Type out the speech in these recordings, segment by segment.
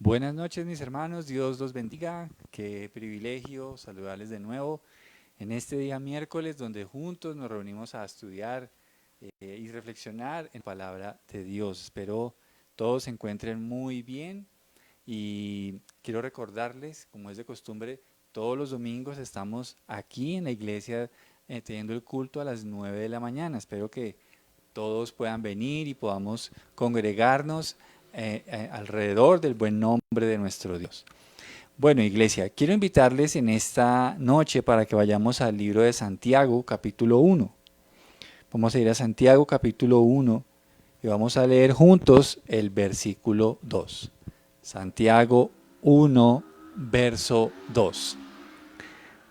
Buenas noches mis hermanos, Dios los bendiga, qué privilegio saludarles de nuevo en este día miércoles donde juntos nos reunimos a estudiar y reflexionar en la palabra de Dios. Espero todos se encuentren muy bien y quiero recordarles, como es de costumbre, todos los domingos estamos aquí en la iglesia teniendo el culto a las 9 de la mañana. Espero que todos puedan venir y podamos congregarnos alrededor del buen nombre de nuestro Dios. Bueno, iglesia, quiero invitarles en esta noche para que vayamos al libro de Santiago, capítulo 1. Vamos a ir a Santiago, capítulo 1, y vamos a leer juntos el versículo 2. Santiago 1, verso 2.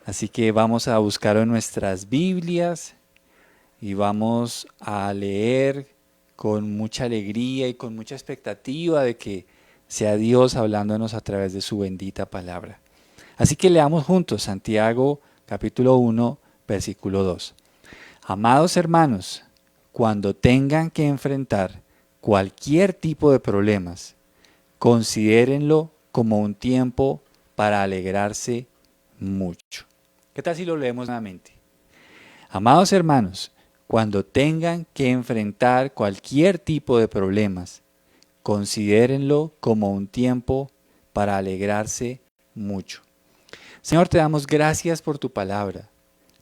Así que vamos a buscarlo en nuestras Biblias y vamos a leer con mucha alegría y con mucha expectativa de que sea Dios hablándonos a través de su bendita palabra. Así que leamos juntos Santiago capítulo 1, versículo 2. Amados hermanos, cuando tengan que enfrentar cualquier tipo de problemas, considérenlo como un tiempo para alegrarse mucho. ¿Qué tal si lo leemos nuevamente? Amados hermanos, cuando tengan que enfrentar cualquier tipo de problemas, considérenlo como un tiempo para alegrarse mucho. Señor, te damos gracias por tu palabra.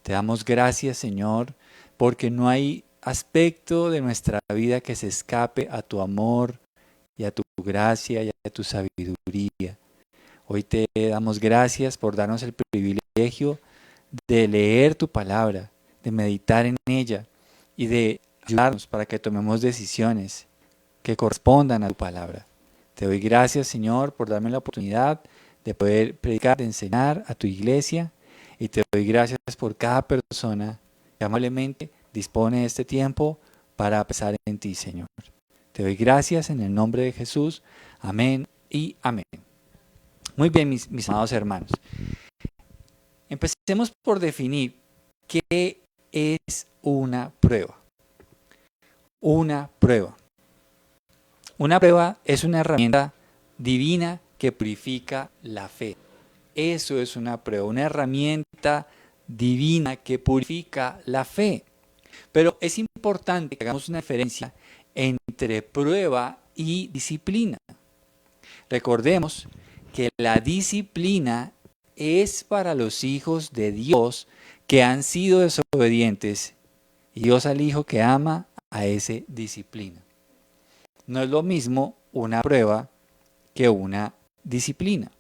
Te damos gracias, Señor, porque no hay aspecto de nuestra vida que se escape a tu amor y a tu gracia y a tu sabiduría. Hoy te damos gracias por darnos el privilegio de leer tu palabra, de meditar en ella y de ayudarnos para que tomemos decisiones que correspondan a tu palabra. Te doy gracias, Señor, por darme la oportunidad de poder predicar, de enseñar a tu iglesia, y te doy gracias por cada persona que amablemente dispone de este tiempo para pensar en ti, Señor. Te doy gracias en el nombre de Jesús. Amén y amén. Muy bien, mis amados hermanos. Empecemos por definir qué es una prueba. Una prueba. Una prueba es una herramienta divina que purifica la fe. Eso es una prueba, una herramienta divina que purifica la fe. Pero es importante que hagamos una diferencia entre prueba y disciplina. Recordemos que la disciplina es para los hijos de Dios que han sido desobedientes, y Dios al hijo que ama a ese disciplina. No es lo mismo una prueba que una disciplina.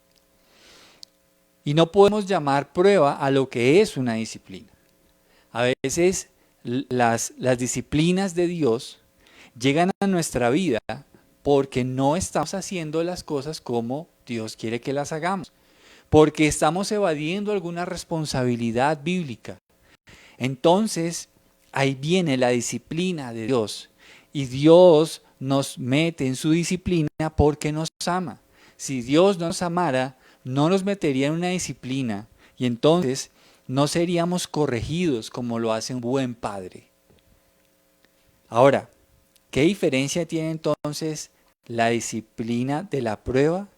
Y no podemos llamar prueba a lo que es una disciplina. A veces las disciplinas de Dios llegan a nuestra vida porque no estamos haciendo las cosas como Dios quiere que las hagamos, porque estamos evadiendo alguna responsabilidad bíblica. Entonces, ahí viene la disciplina de Dios, y Dios nos mete en su disciplina porque nos ama. Si Dios no nos amara, no nos metería en una disciplina, y entonces no seríamos corregidos como lo hace un buen padre. Ahora, ¿qué diferencia tiene entonces la disciplina de la prueba?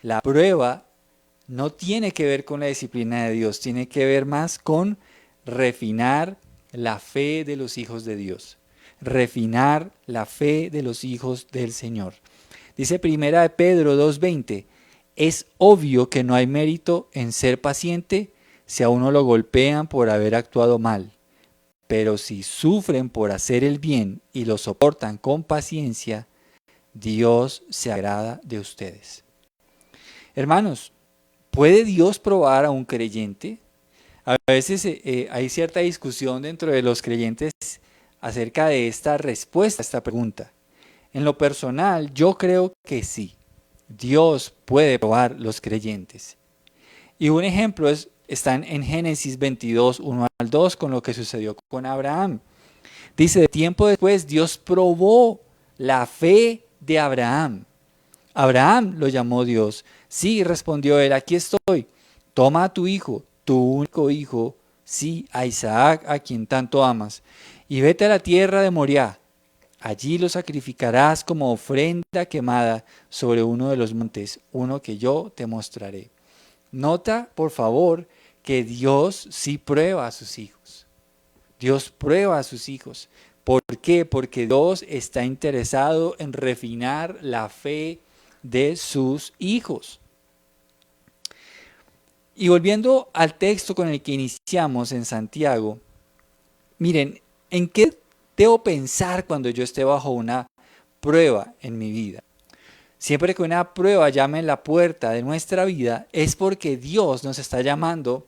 La prueba no tiene que ver con la disciplina de Dios, tiene que ver más con refinar la fe de los hijos de Dios. Refinar la fe de los hijos del Señor. Dice primera de Pedro 2:20, es obvio que no hay mérito en ser paciente si a uno lo golpean por haber actuado mal. Pero si sufren por hacer el bien y lo soportan con paciencia, Dios se agrada de ustedes. Hermanos, ¿puede Dios probar a un creyente? A veces hay cierta discusión dentro de los creyentes acerca de esta respuesta a esta pregunta. En lo personal, yo creo que sí. Dios puede probar los creyentes. Y un ejemplo está en Génesis 22, 1 al 2, con lo que sucedió con Abraham. Dice, de tiempo después Dios probó la fe de Abraham. Abraham lo llamó Dios. Sí, respondió él, aquí estoy. Toma a tu hijo, tu único hijo, sí, a Isaac, a quien tanto amas, y vete a la tierra de Moriah. Allí lo sacrificarás como ofrenda quemada sobre uno de los montes, uno que yo te mostraré. Nota, por favor, que Dios sí prueba a sus hijos. Dios prueba a sus hijos. ¿Por qué? Porque Dios está interesado en refinar la fe de sus hijos. Y volviendo al texto con el que iniciamos en Santiago, miren, ¿en qué debo pensar cuando yo esté bajo una prueba en mi vida? Siempre que una prueba llame en la puerta de nuestra vida, es porque Dios nos está llamando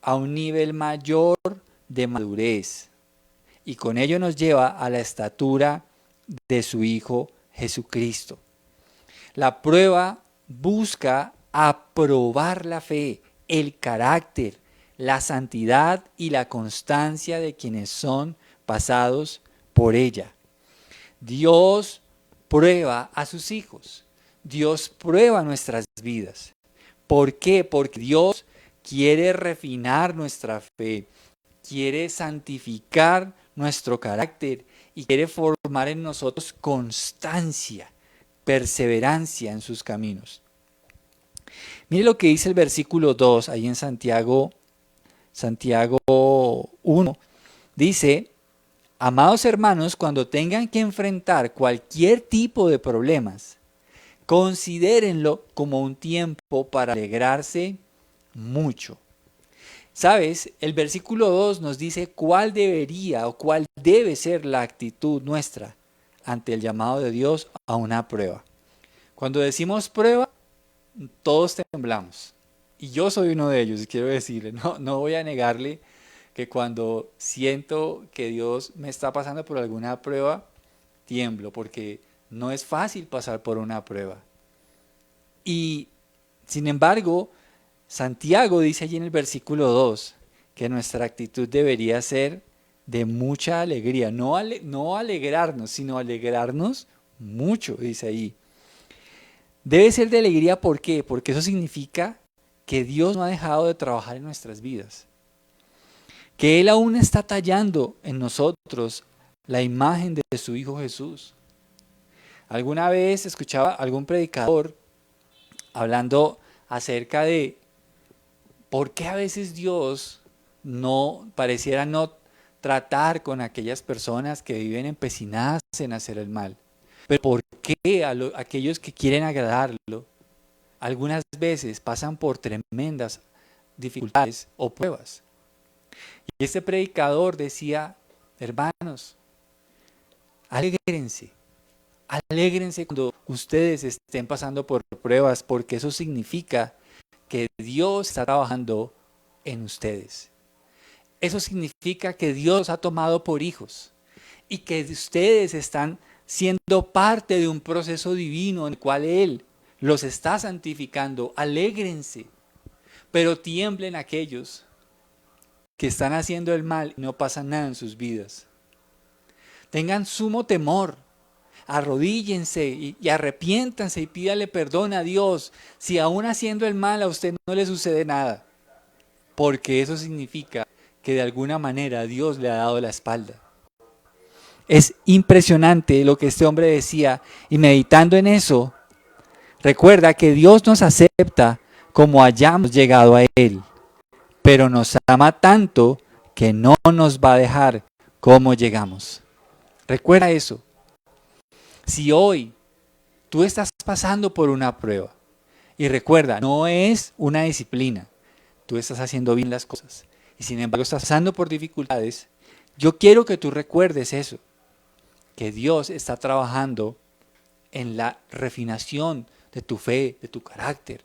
a un nivel mayor de madurez. Y con ello nos lleva a la estatura de su Hijo Jesucristo. La prueba busca aprobar la fe, el carácter, la santidad y la constancia de quienes son pasados por ella. Dios prueba a sus hijos. Dios prueba nuestras vidas. ¿Por qué? Porque Dios quiere refinar nuestra fe, quiere santificar nuestro carácter y quiere formar en nosotros constancia, perseverancia en sus caminos. Mire lo que dice el versículo 2 ahí en Santiago 1. Dice: amados hermanos, cuando tengan que enfrentar cualquier tipo de problemas, considérenlo como un tiempo para alegrarse mucho. ¿Sabes? El versículo 2 nos dice cuál debería o cuál debe ser la actitud nuestra ante el llamado de Dios a una prueba. Cuando decimos prueba, todos temblamos. Y yo soy uno de ellos, quiero decirle, no voy a negarle que cuando siento que Dios me está pasando por alguna prueba, tiemblo, porque no es fácil pasar por una prueba. Y sin embargo, Santiago dice allí en el versículo 2 que nuestra actitud debería ser de mucha alegría, no alegrarnos, sino alegrarnos mucho, dice ahí. Debe ser de alegría, ¿por qué? Porque eso significa que Dios no ha dejado de trabajar en nuestras vidas, que Él aún está tallando en nosotros la imagen de su Hijo Jesús. Alguna vez escuchaba a algún predicador hablando acerca de por qué a veces Dios pareciera no tratar con aquellas personas que viven empecinadas en hacer el mal. Pero ¿por qué aquellos que quieren agradarlo algunas veces pasan por tremendas dificultades o pruebas? Y este predicador decía: hermanos, alégrense, alégrense cuando ustedes estén pasando por pruebas, porque eso significa que Dios está trabajando en ustedes. Eso significa que Dios los ha tomado por hijos y que ustedes están siendo parte de un proceso divino en el cual Él los está santificando. Alégrense, pero tiemblen aquellos que están haciendo el mal y no pasa nada en sus vidas. Tengan sumo temor, arrodíllense y arrepiéntanse y pídale perdón a Dios si aún haciendo el mal a usted no le sucede nada, porque eso significa que de alguna manera Dios le ha dado la espalda. Es impresionante lo que este hombre decía, y meditando en eso, recuerda que Dios nos acepta como hayamos llegado a Él, pero nos ama tanto que no nos va a dejar como llegamos. Recuerda eso. Si hoy tú estás pasando por una prueba, y recuerda, no es una disciplina, tú estás haciendo bien las cosas, y sin embargo estás pasando por dificultades, yo quiero que tú recuerdes eso, que Dios está trabajando en la refinación de tu fe, de tu carácter.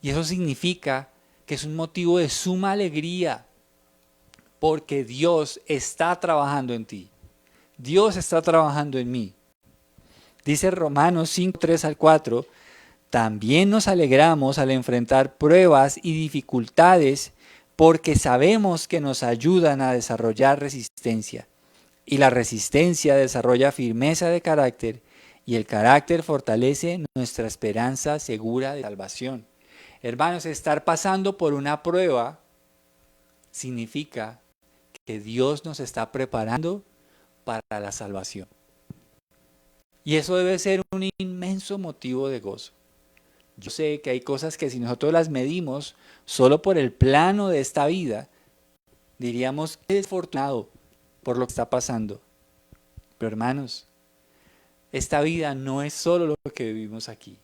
Y eso significa que es un motivo de suma alegría, porque Dios está trabajando en ti. Dios está trabajando en mí. Dice Romanos 5, 3 al 4, también nos alegramos al enfrentar pruebas y dificultades porque sabemos que nos ayudan a desarrollar resistencia. Y la resistencia desarrolla firmeza de carácter y el carácter fortalece nuestra esperanza segura de salvación. Hermanos, estar pasando por una prueba significa que Dios nos está preparando para la salvación. Y eso debe ser un inmenso motivo de gozo. Yo sé que hay cosas que si nosotros las medimos solo por el plano de esta vida, diríamos que es afortunado por lo que está pasando. Pero hermanos, esta vida no es solo lo que vivimos aquí.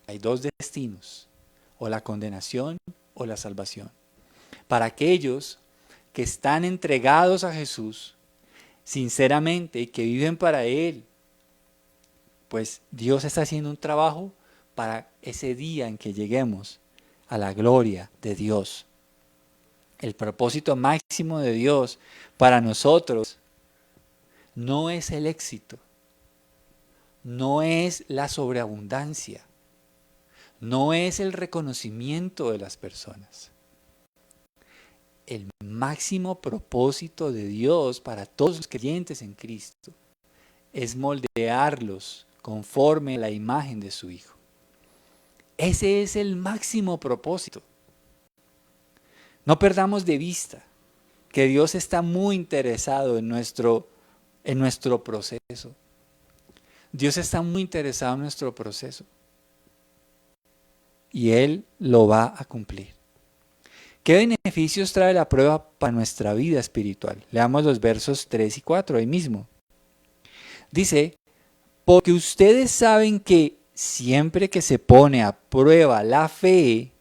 Hay dos destinos, o la condenación o la salvación. Para aquellos que están entregados a Jesús, sinceramente, y que viven para Él, pues Dios está haciendo un trabajo para ese día en que lleguemos a la gloria de Dios. El propósito máximo de Dios para nosotros no es el éxito, no es la sobreabundancia, no es el reconocimiento de las personas. El máximo propósito de Dios para todos los creyentes en Cristo es moldearlos conforme a la imagen de su Hijo. Ese es el máximo propósito. No perdamos de vista que Dios está muy interesado en nuestro proceso. Dios está muy interesado en nuestro proceso. Y Él lo va a cumplir. ¿Qué beneficios trae la prueba para nuestra vida espiritual? Leamos los versos 3 y 4 ahí mismo. Dice, porque ustedes saben que siempre que se pone a prueba la fe,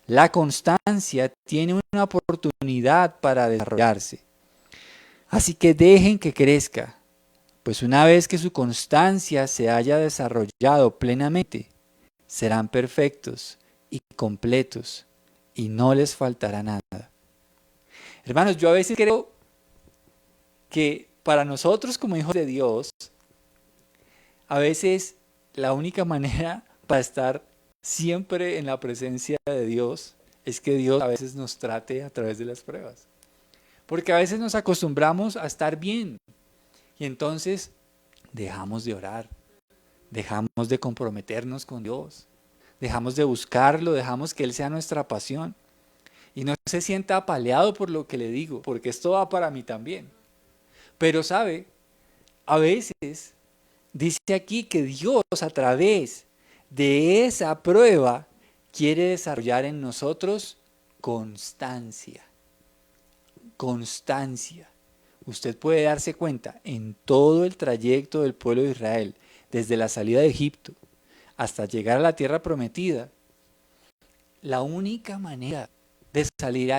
la constancia tiene una oportunidad para desarrollarse. Así que dejen que crezca, pues una vez que su constancia se haya desarrollado plenamente, serán perfectos y completos y no les faltará nada. Hermanos, yo a veces creo que para nosotros como hijos de Dios, a veces la única manera para estar siempre en la presencia de Dios es que Dios a veces nos trate a través de las pruebas. Porque a veces nos acostumbramos a estar bien y entonces dejamos de orar, dejamos de comprometernos con Dios, dejamos de buscarlo, dejamos que Él sea nuestra pasión y no se sienta apaleado por lo que le digo, porque esto va para mí también. Pero sabe, a veces dice aquí que Dios a través de esa prueba quiere desarrollar en nosotros constancia. Constancia. Usted puede darse cuenta en todo el trayecto del pueblo de Israel, desde la salida de Egipto hasta llegar a la tierra prometida, la única manera de salir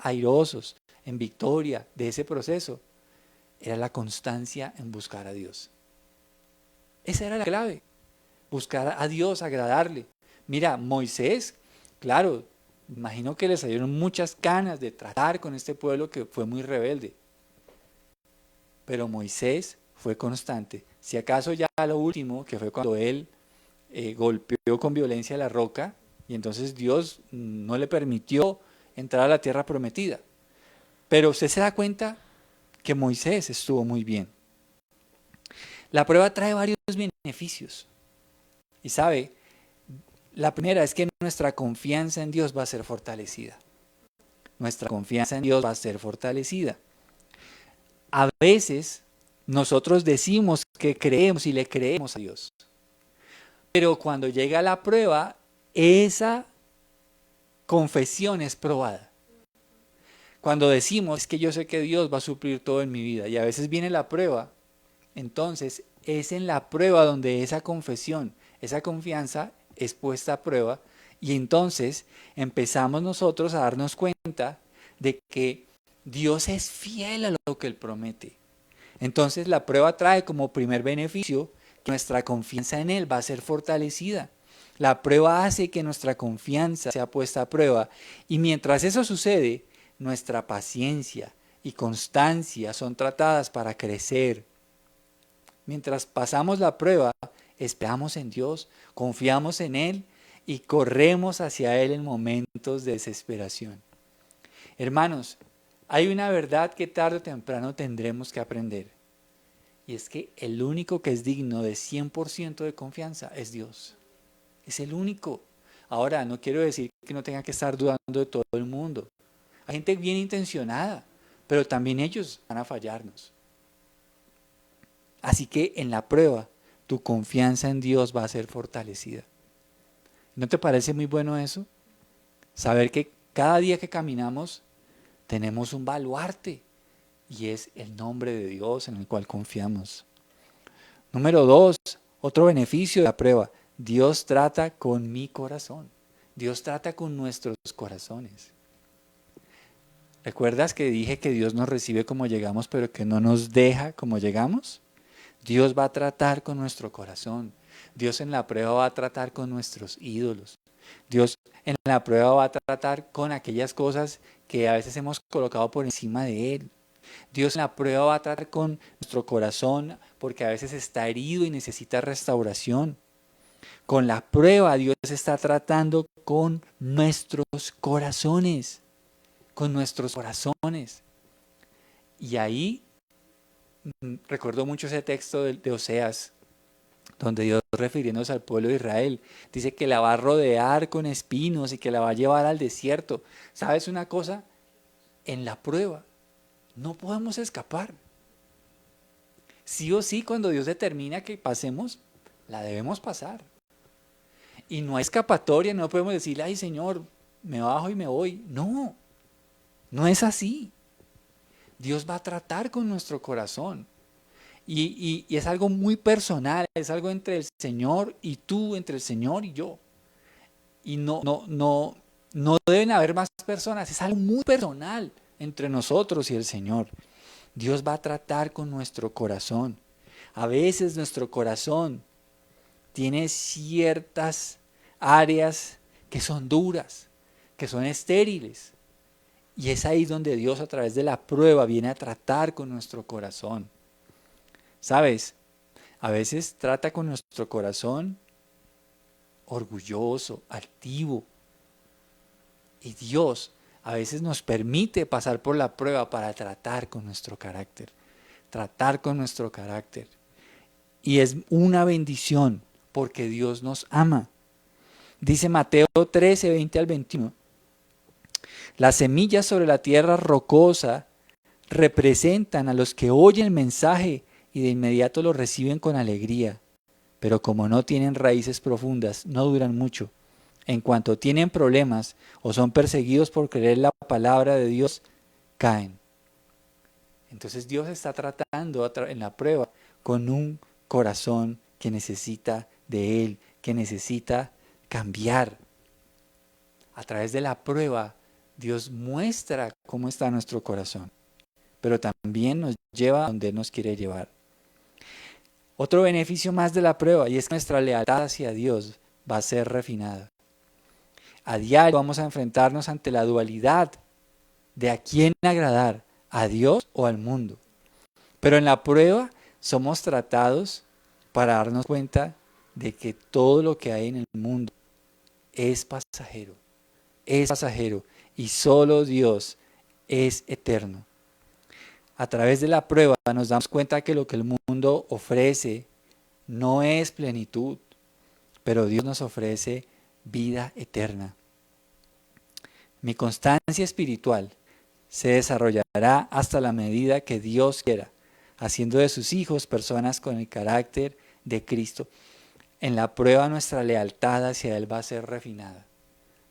airosos, en victoria de ese proceso, era la constancia en buscar a Dios. Esa era la clave, buscar a Dios, agradarle. Mira, Moisés, claro, imagino que le salieron muchas ganas de tratar con este pueblo que fue muy rebelde. Pero Moisés fue constante. Si acaso ya lo último, que fue cuando él golpeó con violencia la roca, y entonces Dios no le permitió entrar a la tierra prometida. Pero usted se da cuenta que Moisés estuvo muy bien. La prueba trae varios beneficios. Y sabe, la primera es que nuestra confianza en Dios va a ser fortalecida. Nuestra confianza en Dios va a ser fortalecida. A veces nosotros decimos que creemos y le creemos a Dios. Pero cuando llega la prueba, esa confesión es probada. Cuando decimos es que yo sé que Dios va a suplir todo en mi vida y a veces viene la prueba, entonces es en la prueba donde esa confesión, esa confianza es puesta a prueba y entonces empezamos nosotros a darnos cuenta de que Dios es fiel a lo que Él promete. Entonces la prueba trae como primer beneficio que nuestra confianza en Él va a ser fortalecida. La prueba hace que nuestra confianza sea puesta a prueba y mientras eso sucede, nuestra paciencia y constancia son tratadas para crecer. Mientras pasamos la prueba, esperamos en Dios, confiamos en Él y corremos hacia Él en momentos de desesperación. Hermanos, hay una verdad que tarde o temprano tendremos que aprender. Y es que el único que es digno de 100% de confianza es Dios. Es el único. Ahora, no quiero decir que no tenga que estar dudando de todo el mundo. Hay gente bien intencionada, pero también ellos van a fallarnos. Así que en la prueba, tu confianza en Dios va a ser fortalecida. ¿No te parece muy bueno eso? Saber que cada día que caminamos tenemos un baluarte y es el nombre de Dios en el cual confiamos. Número 2, otro beneficio de la prueba. Dios trata con mi corazón. Dios trata con nuestros corazones. ¿Recuerdas que dije que Dios nos recibe como llegamos, pero que no nos deja como llegamos? Dios va a tratar con nuestro corazón. Dios en la prueba va a tratar con nuestros ídolos. Dios en la prueba va a tratar con aquellas cosas que a veces hemos colocado por encima de Él. Dios en la prueba va a tratar con nuestro corazón porque a veces está herido y necesita restauración. Con la prueba Dios está tratando con nuestros corazones. Con nuestros corazones. Y ahí recuerdo mucho ese texto de Oseas, donde Dios, refiriéndose al pueblo de Israel, dice que la va a rodear con espinos y que la va a llevar al desierto. ¿Sabes una cosa? En la prueba no podemos escapar. Sí o sí, cuando Dios determina que pasemos, la debemos pasar. Y no hay escapatoria, no podemos decir, ay Señor, me bajo y me voy. No, no es así. Dios va a tratar con nuestro corazón. Y es algo muy personal, es algo entre el Señor y tú, entre el Señor y yo. Y no deben haber más personas, es algo muy personal entre nosotros y el Señor. Dios va a tratar con nuestro corazón. A veces nuestro corazón tiene ciertas áreas que son duras, que son estériles. Y es ahí donde Dios a través de la prueba viene a tratar con nuestro corazón. ¿Sabes? A veces trata con nuestro corazón orgulloso, altivo. Y Dios a veces nos permite pasar por la prueba para tratar con nuestro carácter. Tratar con nuestro carácter. Y es una bendición porque Dios nos ama. Dice Mateo 13, 20 al 21. Las semillas sobre la tierra rocosa representan a los que oyen el mensaje y de inmediato lo reciben con alegría. Pero como no tienen raíces profundas, no duran mucho. En cuanto tienen problemas o son perseguidos por creer la palabra de Dios, caen. Entonces Dios está tratando en la prueba con un corazón que necesita de Él, que necesita cambiar. A través de la prueba, Dios muestra cómo está nuestro corazón, pero también nos lleva a donde Él nos quiere llevar. Otro beneficio más de la prueba, y es que nuestra lealtad hacia Dios va a ser refinada. A diario vamos a enfrentarnos ante la dualidad de a quién agradar, a Dios o al mundo. Pero en la prueba somos tratados para darnos cuenta de que todo lo que hay en el mundo es pasajero y solo Dios es eterno. A través de la prueba nos damos cuenta que lo que el mundo ofrece no es plenitud, pero Dios nos ofrece vida eterna. Mi constancia espiritual se desarrollará hasta la medida que Dios quiera, haciendo de sus hijos personas con el carácter de Cristo. En la prueba nuestra lealtad hacia Él va a ser refinada.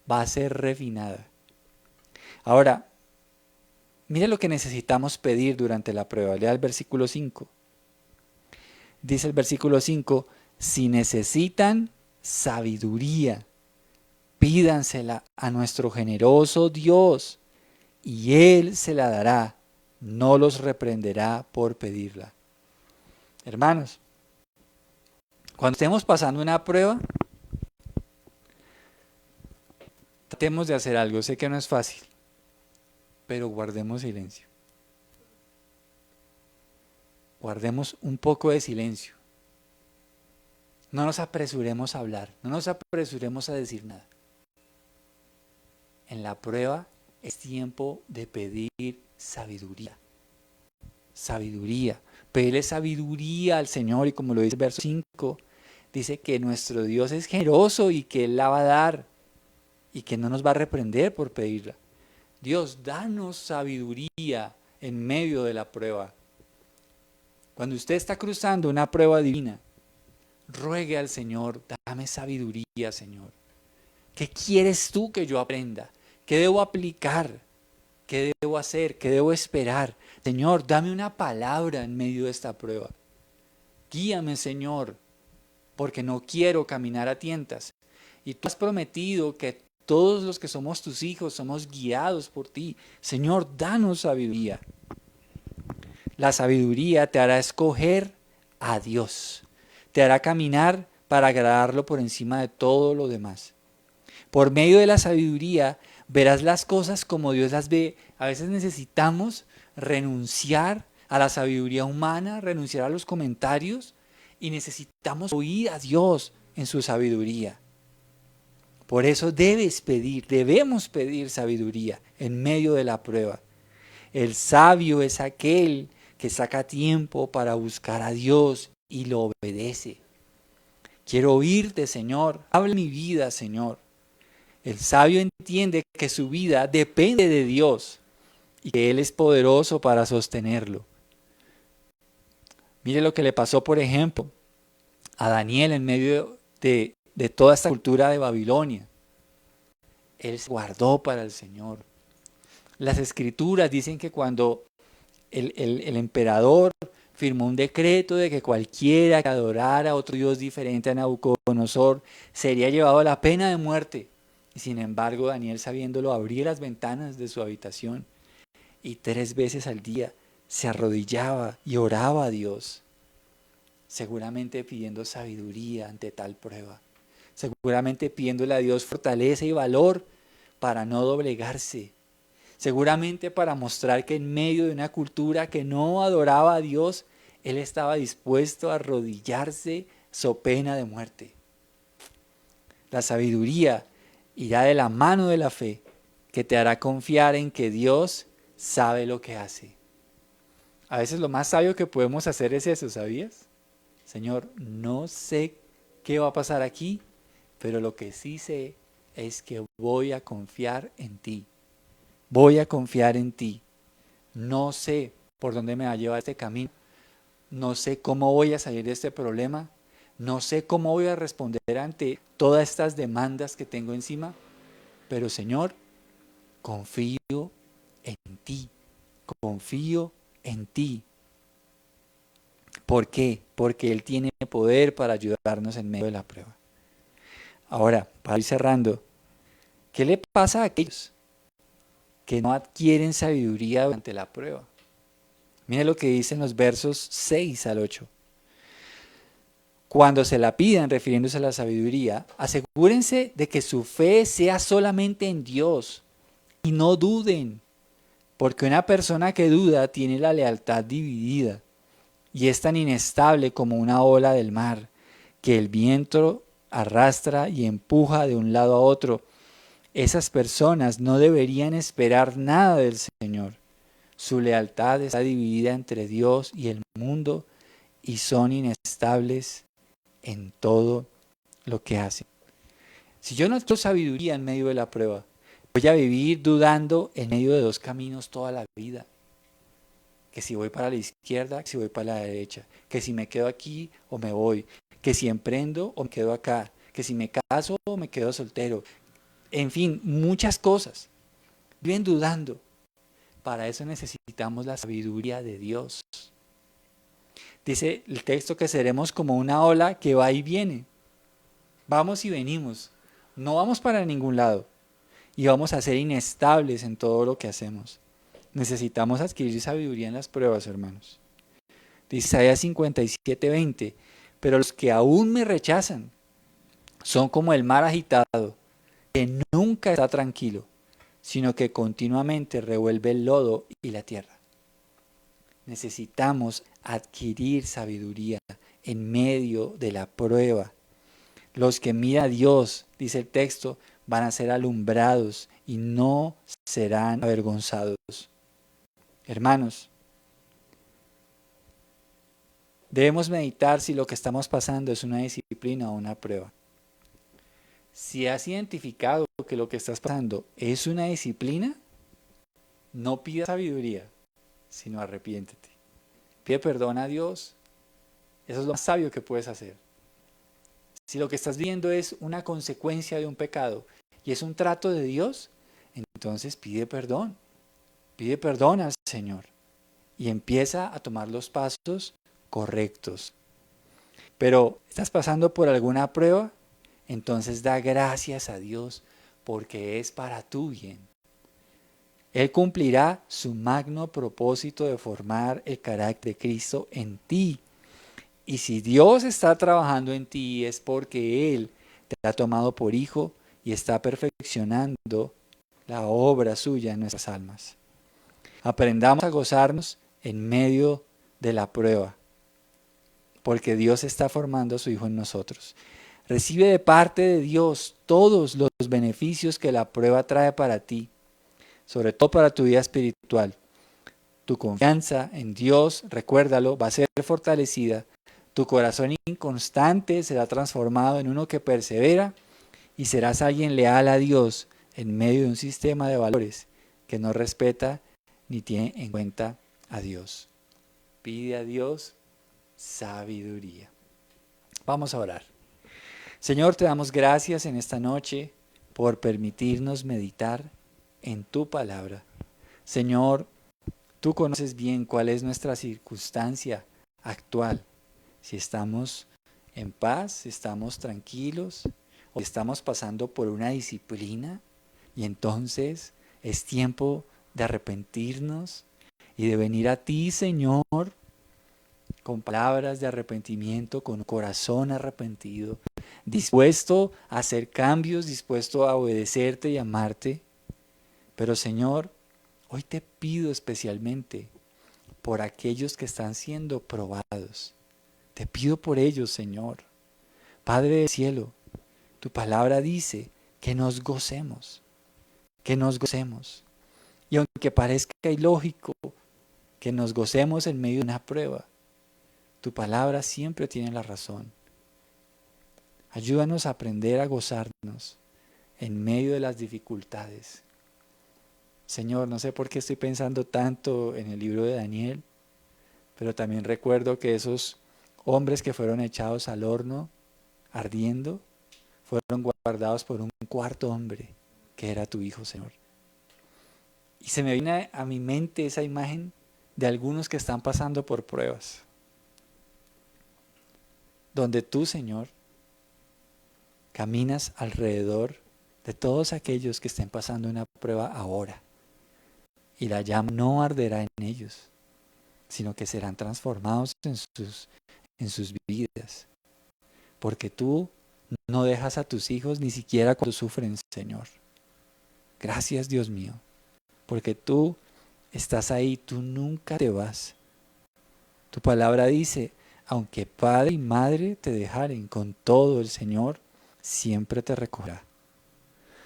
Va a ser refinada. Ahora, mire lo que necesitamos pedir durante la prueba. Lea el versículo 5. Dice el versículo 5, si necesitan sabiduría, pídansela a nuestro generoso Dios, y Él se la dará, no los reprenderá por pedirla. Hermanos, cuando estemos pasando una prueba, tratemos de hacer algo. Sé que no es fácil, pero guardemos silencio. Guardemos un poco de silencio. No nos apresuremos a hablar, no nos apresuremos a decir nada. En la prueba es tiempo de pedir sabiduría. Sabiduría. Pedirle sabiduría al Señor, y como lo dice el verso 5, dice que nuestro Dios es generoso y que Él la va a dar y que no nos va a reprender por pedirla. Dios, danos sabiduría en medio de la prueba. Cuando usted está cruzando una prueba divina, ruegue al Señor, dame sabiduría, Señor. ¿Qué quieres tú que yo aprenda? ¿Qué debo aplicar? ¿Qué debo hacer? ¿Qué debo esperar? Señor, dame una palabra en medio de esta prueba. Guíame, Señor, porque no quiero caminar a tientas. Y tú has prometido que todos los que somos tus hijos somos guiados por ti. Señor, danos sabiduría. La sabiduría te hará escoger a Dios. Te hará caminar para agradarlo por encima de todo lo demás. Por medio de la sabiduría verás las cosas como Dios las ve. A veces necesitamos renunciar a la sabiduría humana, renunciar a los comentarios y necesitamos oír a Dios en su sabiduría. Por eso debemos pedir sabiduría en medio de la prueba. El sabio es aquel que saca tiempo para buscar a Dios y lo obedece. Quiero oírte, Señor. Habla mi vida, Señor. El sabio entiende que su vida depende de Dios y que Él es poderoso para sostenerlo. Mire lo que le pasó, por ejemplo, a Daniel en medio de toda esta cultura de Babilonia. Él se guardó para el Señor. Las escrituras dicen que cuando el emperador firmó un decreto de que cualquiera que adorara a otro Dios diferente a Nabucodonosor sería llevado a la pena de muerte. Y sin embargo, Daniel, sabiéndolo, abría las ventanas de su habitación y 3 veces al día se arrodillaba y oraba a Dios, seguramente pidiendo sabiduría ante tal prueba, seguramente pidiéndole a Dios fortaleza y valor para no doblegarse, seguramente para mostrar que en medio de una cultura que no adoraba a Dios, él estaba dispuesto a arrodillarse so pena de muerte. La sabiduría irá de la mano de la fe, que te hará confiar en que Dios sabe lo que hace. A veces lo más sabio que podemos hacer es eso, ¿sabías? Señor, no sé qué va a pasar aquí, pero lo que sí sé es que voy a confiar en ti. Voy a confiar en ti. No sé por dónde me va a llevar este camino. No sé cómo voy a salir de este problema. No sé cómo voy a responder ante todas estas demandas que tengo encima. Pero Señor, confío en ti. Confío en ti. ¿Por qué? Porque Él tiene poder para ayudarnos en medio de la prueba. Ahora, para ir cerrando, ¿qué le pasa a aquellos que no adquieren sabiduría durante la prueba? Mire lo que dicen los versos 6 al 8. Cuando se la pidan, refiriéndose a la sabiduría, asegúrense de que su fe sea solamente en Dios y no duden, porque una persona que duda tiene la lealtad dividida y es tan inestable como una ola del mar, que el viento arrastra y empuja de un lado a otro. Esas personas no deberían esperar nada del Señor. Su lealtad está dividida entre Dios y el mundo y son inestables en todo lo que hacen. Si yo no tengo sabiduría en medio de la prueba, voy a vivir dudando en medio de 2 caminos toda la vida. Que si voy para la izquierda, que si voy para la derecha, que si me quedo aquí o me voy, que si emprendo o me quedo acá, que si me caso o me quedo soltero. En fin, muchas cosas. Viven dudando. Para eso necesitamos la sabiduría de Dios. Dice el texto que seremos como una ola que va y viene. Vamos y venimos. No vamos para ningún lado. Y vamos a ser inestables en todo lo que hacemos. Necesitamos adquirir sabiduría en las pruebas, hermanos. Dice Isaías 57:20, pero los que aún me rechazan son como el mar agitado, que nunca está tranquilo, sino que continuamente revuelve el lodo y la tierra. Necesitamos adquirir sabiduría en medio de la prueba. Los que miran a Dios, dice el texto, van a ser alumbrados y no serán avergonzados. Hermanos, debemos meditar si lo que estamos pasando es una disciplina o una prueba. Si has identificado que lo que estás pasando es una disciplina, no pidas sabiduría, sino arrepiéntete. Pide perdón a Dios. Eso es lo más sabio que puedes hacer. Si lo que estás viendo es una consecuencia de un pecado y es un trato de Dios, entonces pide perdón. Pide perdón al Señor y empieza a tomar los pasos correctos. Pero estás pasando por alguna prueba, entonces da gracias a Dios porque es para tu bien. Él cumplirá su magno propósito de formar el carácter de Cristo en ti. Y si Dios está trabajando en ti es porque Él te ha tomado por hijo y está perfeccionando la obra suya en nuestras almas. Aprendamos a gozarnos en medio de la prueba, porque Dios está formando a su Hijo en nosotros. Recibe de parte de Dios todos los beneficios que la prueba trae para ti, sobre todo para tu vida espiritual. Tu confianza en Dios, recuérdalo, va a ser fortalecida. Tu corazón inconstante será transformado en uno que persevera y serás alguien leal a Dios en medio de un sistema de valores que no respeta ni tiene en cuenta a Dios. Pide a Dios sabiduría. Vamos a orar. Señor, te damos gracias en esta noche por permitirnos meditar en tu palabra. Señor, tú conoces bien cuál es nuestra circunstancia actual. Si estamos en paz, si estamos tranquilos o estamos pasando por una disciplina y entonces es tiempo de arrepentirnos y de venir a ti, Señor, con palabras de arrepentimiento, con un corazón arrepentido, dispuesto a hacer cambios, dispuesto a obedecerte y amarte. Pero Señor, hoy te pido especialmente por aquellos que están siendo probados. Te pido por ellos, Señor. Padre del cielo, tu palabra dice que nos gocemos, que nos gocemos. Y aunque parezca ilógico que nos gocemos en medio de una prueba, tu palabra siempre tiene la razón. Ayúdanos a aprender a gozarnos en medio de las dificultades. Señor, no sé por qué estoy pensando tanto en el libro de Daniel, pero también recuerdo que esos hombres que fueron echados al horno ardiendo, fueron guardados por un cuarto hombre, que era tu Hijo, Señor. Y se me viene a mi mente esa imagen de algunos que están pasando por pruebas, donde tú, Señor, caminas alrededor de todos aquellos que estén pasando una prueba ahora. Y la llama no arderá en ellos, sino que serán transformados en sus vidas. Porque tú no dejas a tus hijos ni siquiera cuando sufren, Señor. Gracias, Dios mío, porque tú estás ahí, tú nunca te vas. Tu palabra dice, aunque padre y madre te dejaren, con todo el Señor siempre te recogerá.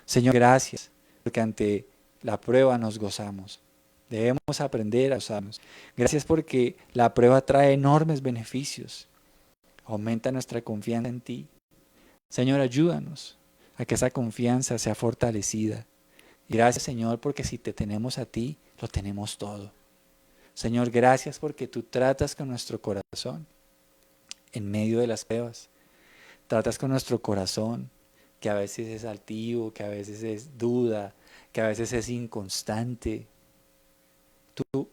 Señor, gracias, porque ante la prueba nos gozamos. Debemos aprender a gozarnos. Gracias porque la prueba trae enormes beneficios. Aumenta nuestra confianza en ti. Señor, ayúdanos a que esa confianza sea fortalecida. Y gracias, Señor, porque si te tenemos a ti, lo tenemos todo. Señor, gracias porque tú tratas con nuestro corazón en medio de las pruebas. Tratas con nuestro corazón, que a veces es altivo, que a veces es duda, que a veces es inconstante. Tú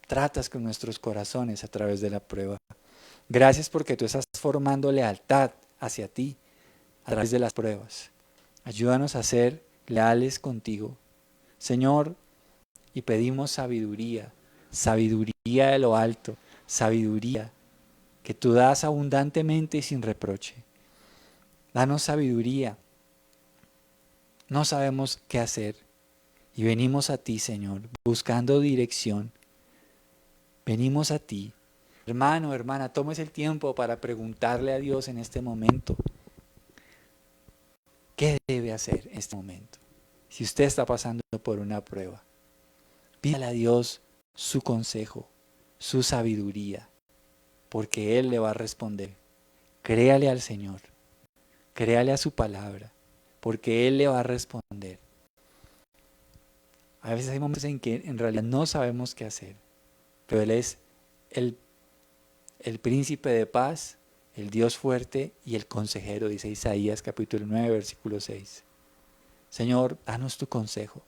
tratas con nuestros corazones a través de la prueba. Gracias porque tú estás formando lealtad hacia ti a través de las pruebas. Ayúdanos a ser leales contigo, Señor, y pedimos sabiduría, sabiduría de lo alto, sabiduría que tú das abundantemente y sin reproche. Danos sabiduría. No sabemos qué hacer y venimos a ti, Señor, buscando dirección. Venimos a ti. Hermano, hermana, tomes el tiempo para preguntarle a Dios en este momento qué debe hacer en este momento. Si usted está pasando por una prueba, pídale a Dios su consejo, su sabiduría, porque Él le va a responder. Créale al Señor, créale a su palabra, porque Él le va a responder. A veces hay momentos en que en realidad no sabemos qué hacer, pero Él es el, el príncipe de paz, el Dios fuerte y el consejero, dice Isaías capítulo 9, versículo 6. Señor, danos tu consejo.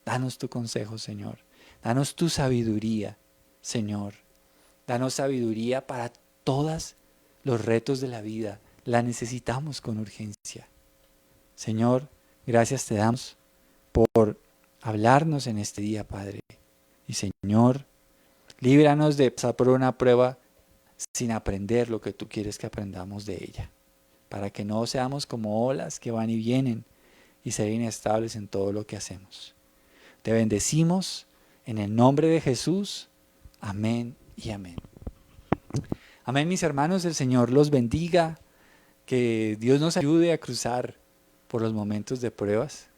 Danos tu consejo, Señor. Danos tu sabiduría, Señor. Danos sabiduría para todos los retos de la vida. La necesitamos con urgencia. Señor, gracias te damos por hablarnos en este día, Padre. Y Señor, líbranos de pasar por una prueba sin aprender lo que tú quieres que aprendamos de ella, para que no seamos como olas que van y vienen y ser inestables en todo lo que hacemos. Te bendecimos en el nombre de Jesús. Amén y amén. Amén, mis hermanos, el Señor los bendiga, que Dios nos ayude a cruzar por los momentos de pruebas.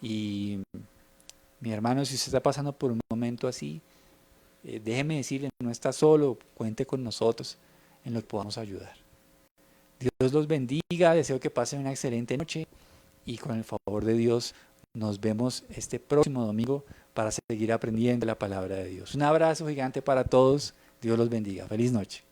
Y mi hermano, si usted está pasando por un momento así, déjeme decirle, no está solo, cuente con nosotros en lo que podamos ayudar. Dios los bendiga, deseo que pasen una excelente noche y con el favor de Dios nos vemos este próximo domingo para seguir aprendiendo la palabra de Dios. Un abrazo gigante para todos, Dios los bendiga, feliz noche.